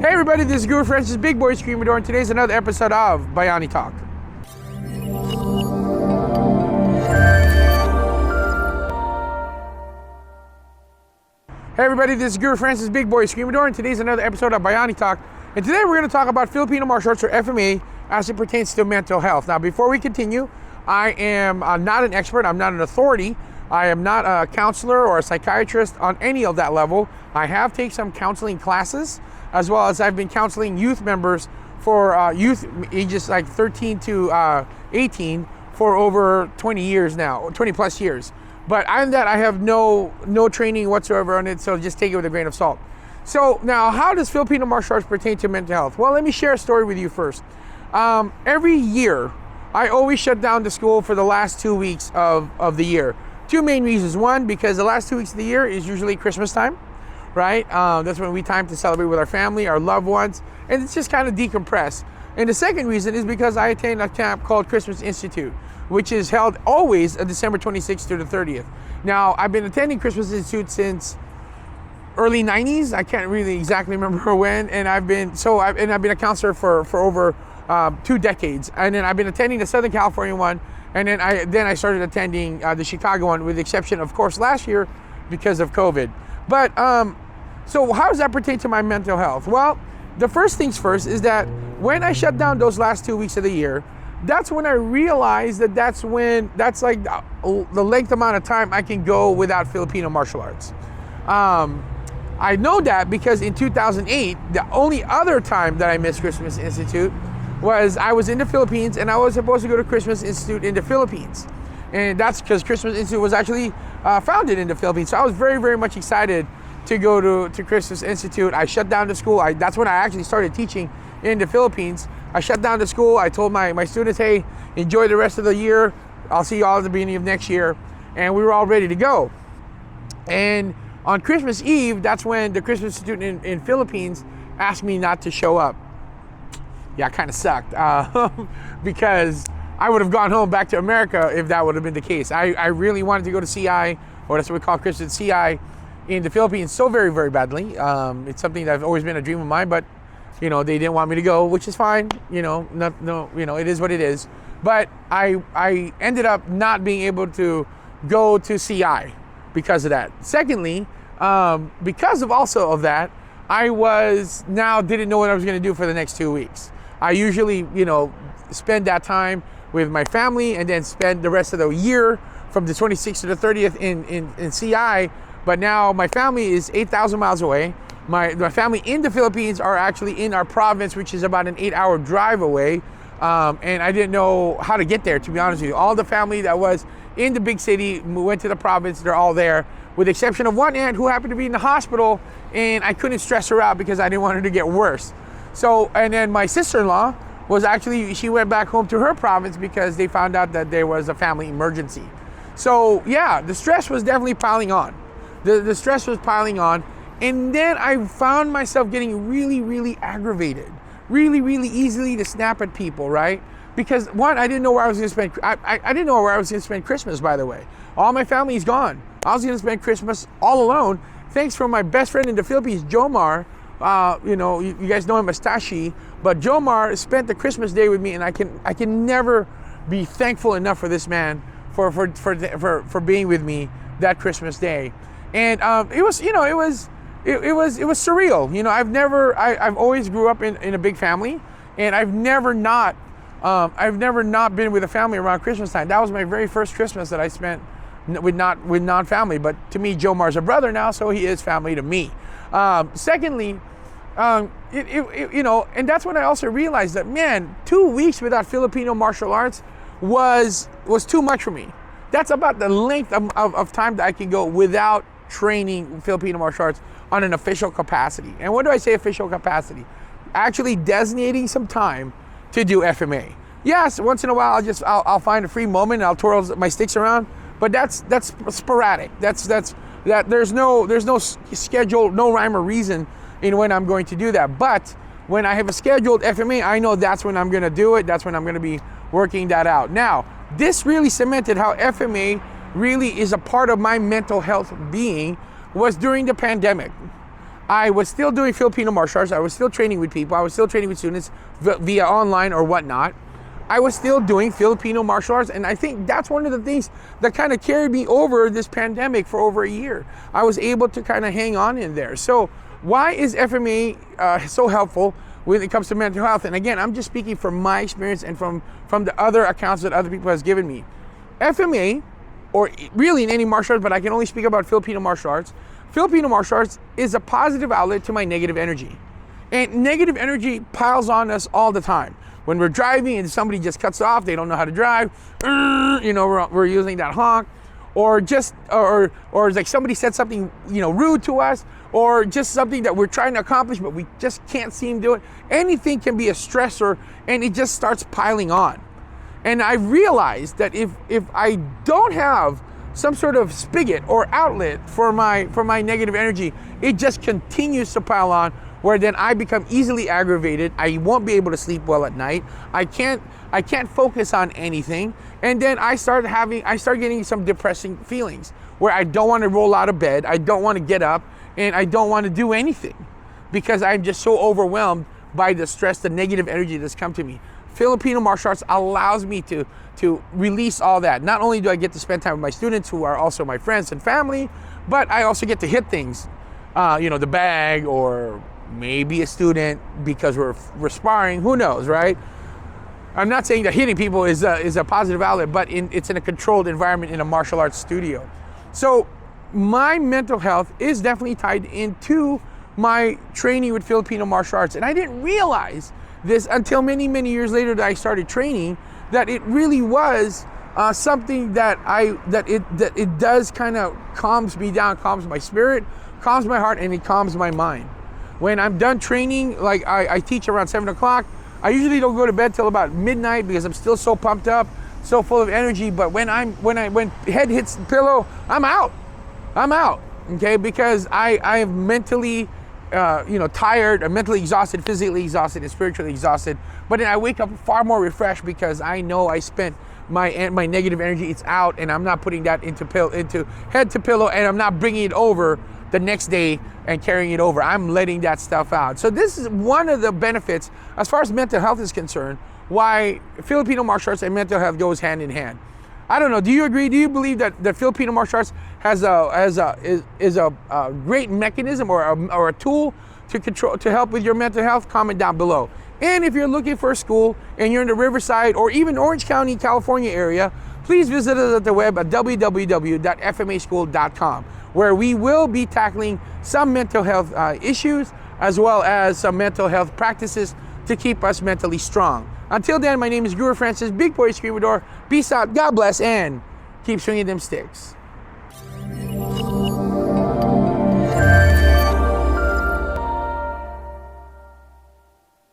Hey everybody, this is Guro Francis, Big Boy Screamador, and today's another episode of Bayani Talk. Hey everybody, this is Guro Francis, Big Boy Screamador, and today's another episode of Bayani Talk. And today we're going to talk about Filipino Martial Arts, or FMA, as it pertains to mental health. Now, before we continue, I am not an expert, I'm not an authority. I am not a counselor or a psychiatrist on any of that level. I have taken some counseling classes, as well as I've been counseling youth members for youth ages like 13 to 18 for over 20 years now, 20 plus years. But I have no training whatsoever on it, so just take it with a grain of salt. So now, how does Filipino martial arts pertain to mental health? Well, let me share a story with you first. Every year, I always shut down the school for the last 2 weeks of the year. Two main reasons. One, because the last 2 weeks of the year is usually Christmas time, right? That's when we time to celebrate with our family, our loved ones, and it's just kind of decompress. And the second reason is because I attend a camp called Christmas Institute, which is held always on December 26th to the 30th. Now, I've been attending Christmas Institute since early 90s. I can't really exactly remember when, and I've been a counselor for over 2 decades. And then I've been attending the Southern California one, and then I started attending the Chicago one, with the exception, of course, last year because of COVID. But so how does that pertain to my mental health? Well, the first things first is that when I shut down those last 2 weeks of the year, that's when I realized that's like the length amount of time I can go without Filipino martial arts. I know that because in 2008, the only other time that I missed Christmas Institute was I was in the Philippines, and I was supposed to go to Christmas Institute in the Philippines. And that's because Christmas Institute was actually founded in the Philippines. So I was very, very much excited to go to Christmas Institute. I shut down the school. That's when I actually started teaching in the Philippines. I shut down the school. I told my students, hey, enjoy the rest of the year. I'll see you all at the beginning of next year. And we were all ready to go. And on Christmas Eve, that's when the Christmas Institute in Philippines asked me not to show up. Yeah, it kind of sucked because I would have gone home back to America if that would have been the case. I really wanted to go to CI, or that's what we call Christmas CI, in the Philippines so very, very badly. It's something that's always been a dream of mine, but they didn't want me to go, which is fine. It is what it is. But I ended up not being able to go to CI because of that. Secondly, because of that, I didn't know what I was going to do for the next 2 weeks. I usually, spend that time with my family and then spend the rest of the year from the 26th to the 30th in CI. But now my family is 8,000 miles away. My family in the Philippines are actually in our province, which is about an 8-hour drive away. And I didn't know how to get there, to be honest with you. All the family that was in the big city went to the province. They're all there, with the exception of one aunt who happened to be in the hospital, and I couldn't stress her out because I didn't want her to get worse. So, and then my sister-in-law she went back home to her province because they found out that there was a family emergency. So yeah, the stress was definitely piling on. The stress was piling on. And then I found myself getting really, really aggravated, really, really easily to snap at people, right? Because one, I didn't know where I was going to spend. I didn't know where I was going to spend Christmas, by the way. All my family is gone. I was going to spend Christmas all alone. Thanks for my best friend in the Philippines, Jomar. You guys know him as Tashi, but Jomar spent the Christmas day with me, and I can never be thankful enough for this man for being with me that Christmas day. And it was surreal. I've always grew up in a big family, and I've never not been with a family around Christmas time. That was my very first Christmas that I spent with non-family. But to me, Jomar's a brother now, so he is family to me. Secondly, and that's when I also realized that, man, 2 weeks without Filipino martial arts was too much for me. That's about the length of time that I can go without training Filipino martial arts on an official capacity. And what do I say official capacity? Actually designating some time to do FMA. Yes, once in a while I'll find a free moment and I'll twirl my sticks around, but that's sporadic. That there's no schedule, no rhyme or reason in when I'm going to do that. But when I have a scheduled FMA, I know that's when I'm going to do it. That's when I'm going to be working that out. Now, this really cemented how FMA really is a part of my mental health being was during the pandemic. I was still doing Filipino martial arts. I was still training with people. I was still training with students via online or whatnot. I was still doing Filipino martial arts, and I think that's one of the things that kind of carried me over this pandemic for over a year. I was able to kind of hang on in there. So why is FMA so helpful when it comes to mental health? And again, I'm just speaking from my experience and from the other accounts that other people has given me. FMA, or really in any martial arts, but I can only speak about Filipino martial arts. Filipino martial arts is a positive outlet to my negative energy. And negative energy piles on us all the time. When we're driving and somebody just cuts off, they don't know how to drive, we're using that honk, or it's like somebody said something, rude to us, or just something that we're trying to accomplish, but we just can't seem to do it. Anything can be a stressor, and it just starts piling on. And I realized that if I don't have some sort of spigot or outlet for my negative energy, it just continues to pile on, where then I become easily aggravated. I won't be able to sleep well at night. I can't focus on anything. And then I start getting some depressing feelings where I don't want to roll out of bed. I don't want to get up, and I don't want to do anything because I'm just so overwhelmed by the stress, the negative energy that's come to me. Filipino martial arts allows me to release all that. Not only do I get to spend time with my students, who are also my friends and family, but I also get to hit things, the bag, or maybe a student, because we're sparring. Who knows, right? I'm not saying that hitting people is a positive outlet, but it's in a controlled environment in a martial arts studio. So my mental health is definitely tied into my training with Filipino martial arts, and I didn't realize this until many, many years later that I started training, that it really was something that it does kind of calms me down, calms my spirit, calms my heart, and it calms my mind. When I'm done training, like I teach around 7 o'clock, I usually don't go to bed till about midnight because I'm still so pumped up, so full of energy. But when head hits the pillow, I'm out, okay? Because I am mentally tired, I'm mentally exhausted, physically exhausted, and spiritually exhausted. But then I wake up far more refreshed because I know I spent my negative energy, it's out, and I'm not putting that into head to pillow, and I'm not bringing it over the next day and carrying it over. I'm letting that stuff out. So this is one of the benefits, as far as mental health is concerned, why Filipino martial arts and mental health goes hand in hand. I don't know, do you agree? Do you believe that the Filipino martial arts is a great mechanism or a tool to help with your mental health? Comment down below. And if you're looking for a school and you're in the Riverside or even Orange County, California area, please visit us at the web at www.fmaschool.com, where we will be tackling some mental health issues, as well as some mental health practices to keep us mentally strong. Until then, my name is Guro Francis, Big Boy Screamador. Peace out, God bless, and keep swinging them sticks.